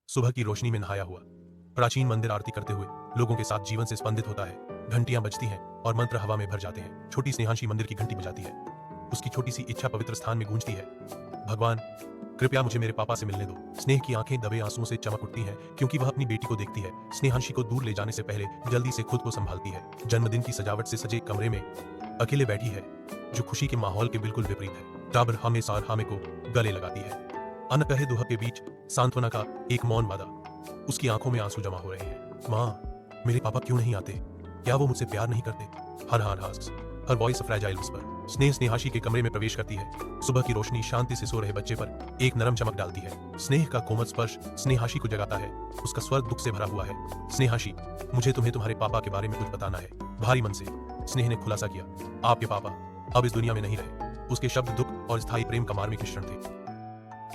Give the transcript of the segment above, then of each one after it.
सुबह की रोशनी में नहाया हुआ प्राचीन मंदिर आरती करते हुए लोगों के साथ जीवन से स्पंदित होता है। घंटियां बजती हैं और मंत्र हवा में भर जाते हैं। छोटी स्नेहांशी मंदिर की घंटी बजाती है। उसकी छोटी सी इच्छा पवित्र स्थान में गूंजती है। भगवान, कृपया मुझे मेरे पापा से मिलने दो। स्नेह की आंखें दबे आंसुओं से चमक उठती हैं क्योंकि वह अपनी बेटी को देखती है। स्नेहांशी को दूर ले जाने से पहले जल्दी से खुद को संभालती है। जन्मदिन की सजावट से सजे कमरे में अकेले बैठी है, जो खुशी के माहौल के बिल्कुल विपरीत है। टाबर हमेशा और हामे को गले लगाती है। अनकहे दुह के बीच सांत्वना का एक मौन वादा। उसकी आंखों में आंसू जमा हो रहे हैं। माँ, मेरे पापा क्यों नहीं आते? क्या वो मुझसे प्यार नहीं करते? Her voice fragile whisper. स्नेह स्नेहाशी के कमरे में प्रवेश करती है। सुबह की रोशनी शांति से सो रहे बच्चे पर एक नरम चमक डालती है। स्नेह का कोमल स्पर्श स्नेहाशी को जगाता है। उसका स्वर दुख से भरा हुआ है। स्नेहाशी, मुझे तुम्हें तुम्हारे पापा के बारे में कुछ बताना है। भारी मन से स्नेह ने खुलासा किया, आपके पापा अब इस दुनिया में नहीं रहे। उसके शब्द दुख और स्थायी प्रेम का मार्मिक मिश्रण थे।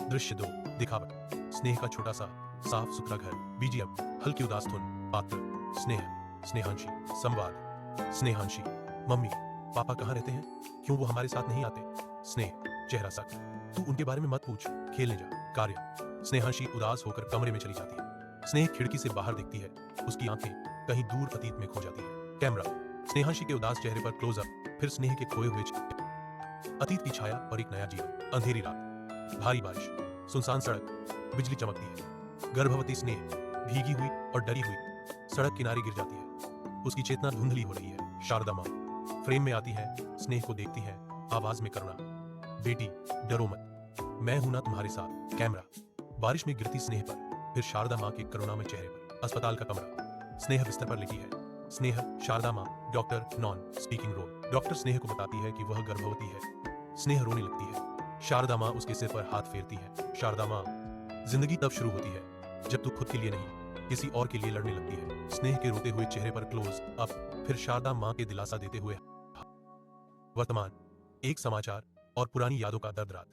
दृश्य 2, दिखावट। स्नेह का छोटा सा साफ सुथरा घर। बीजीएम हल्की उदास धुन। पात्र स्नेह, स्नेहांशी। संवाद। स्नेहांशी, मम्मी, पापा कहाँ रहते हैं? क्यों वो हमारे साथ नहीं आते? स्नेह, चेहरा सख्त, तू उनके बारे में मत पूछ, खेलने जा। कार्य। स्नेहांशी उदास होकर कमरे में चली जाती है। स्नेह खिड़की से बाहर देखती है। उसकी आंखें कहीं दूर अतीत में खो जाती है। कैमरा। स्नेहांशी के उदास चेहरे पर क्लोजअप, फिर स्नेह के खोए हुए अतीत की छाया और एक नया जीवन। अंधेरी रात, भारी बारिश, सुनसान सड़क, बिजली चमकती है। गर्भवती स्नेह भीगी हुई और डरी हुई सड़क किनारे गिर जाती है। उसकी चेतना धुंधली हो रही है। शारदा माँ फ्रेम में आती है, स्नेह को देखती है, आवाज में करुणा। बेटी, डरो मत, मैं हूं ना तुम्हारे साथ। कैमरा। बारिश में गिरती स्नेह पर, फिर शारदा माँ के करुणामय चेहरे पर। अस्पताल का कमरा। स्नेह बिस्तर पर लेटी है। स्नेह, शारदा माँ, doctor, non speaking role. Doctor Sneh को बताती है कि वह गर्भवती है। स्नेह रोने लगती है। शारदा माँ उसके सिर पर हाथ फेरती है। शारदा माँ, जिंदगी तब शुरू होती है जब तू खुद के लिए नहीं, किसी और के लिए लड़ने लगती है। स्नेह के रोते हुए चेहरे पर क्लोज अप, फिर शारदा माँ के दिलासा देते हुए। वर्तमान, एक समाचार और पुरानी यादों का दर्द रात।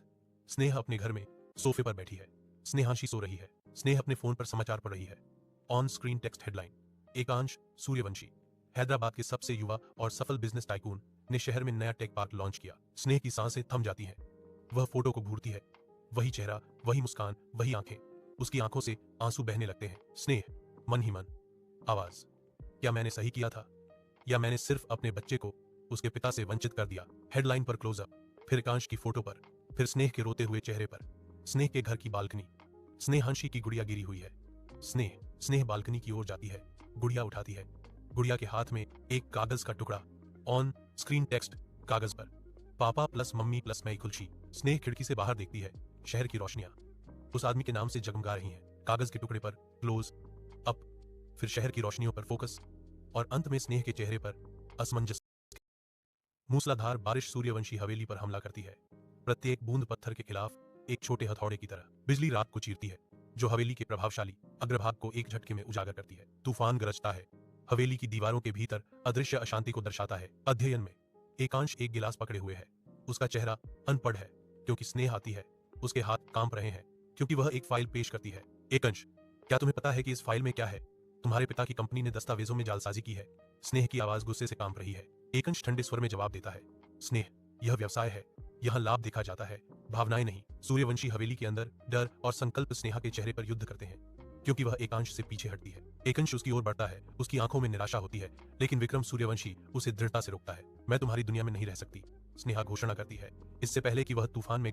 स्नेह अपने घर में सोफे पर बैठी है। स्नेहांशी सो रही है। स्नेह अपने फोन पर समाचार पढ़ रही है। ऑन स्क्रीन टेक्स्ट हेडलाइन, एकांश सूर्यवंशी, हैदराबाद के सबसे युवा और सफल बिजनेस टाइकून ने शहर में नया टेक पार्क लॉन्च किया। स्नेह की सांसें थम जाती हैं। वह फोटो को घूरती है। वही चेहरा, वही मुस्कान, वही आंखें। उसकी आंखों से आंसू बहने लगते हैं। स्नेह, मन ही मन। आवाज, क्या मैंने सही किया था, या मैंने सिर्फ अपने बच्चे को उसके पिता से वंचित कर दिया? हेडलाइन पर क्लोजअप, फिर एकांश की फोटो पर, फिर स्नेह के रोते हुए चेहरे पर। स्नेह के घर की बालकनी। स्नेहांशी की गुड़िया गिरी हुई है। स्नेह बालकनी की ओर जाती है, गुड़िया उठाती है। गुड़िया के हाथ में एक कागज का टुकड़ा। ऑन स्क्रीन टेक्स्ट कागज पर, पापा प्लस मम्मी प्लस मैं खुलशी। स्नेह खिड़की से बाहर देखती है। शहर की रोशनियां उस आदमी के नाम से जगमगा रही हैं। कागज के टुकड़े पर क्लोज अप, फिर शहर की रोशनियों पर फोकस, और अंत में स्नेह के चेहरे पर असमंजस। मूसलाधार बारिश सूर्यवंशी हवेली पर हमला करती है, प्रत्येक बूंद पत्थर के खिलाफ एक छोटे हथौड़े की तरह। बिजली रात को चीरती है, जो हवेली के प्रभावशाली अग्रभाग को एक झटके में उजागर करती है। तूफान गरजता है, हवेली की दीवारों के भीतर अदृश्य अशांति को दर्शाता है। अध्ययन में एकांश एक गिलास पकड़े हुए है। उसका चेहरा अनपढ़ है क्योंकि स्नेह आती है। उसके हाथ कांप रहे हैं क्योंकि वह एक फाइल पेश करती है। एकांश, क्या तुम्हें पता है कि इस फाइल में क्या है? तुम्हारे पिता की कंपनी ने दस्तावेजों में जालसाजी की है। स्नेह की आवाज गुस्से से कांप रही है। एकांश ठंडे स्वर में जवाब देता है, स्नेह, यह व्यवसाय है, यहाँ लाभ देखा जाता है, भावनाएं नहीं। सूर्यवंशी हवेली के अंदर डर और संकल्प स्नेहा के चेहरे पर युद्ध करते हैं क्योंकि वह एकांश से पीछे हटती है। एकांश उसकी ओर बढ़ता है। उसकी आंखों में निराशा होती है, लेकिन विक्रम सूर्यवंशी उसे दृढ़ता से रोकता है। मैं तुम्हारी दुनिया में नहीं रह सकती, स्नेहा घोषणा करती है, इससे पहले कि वह तूफान में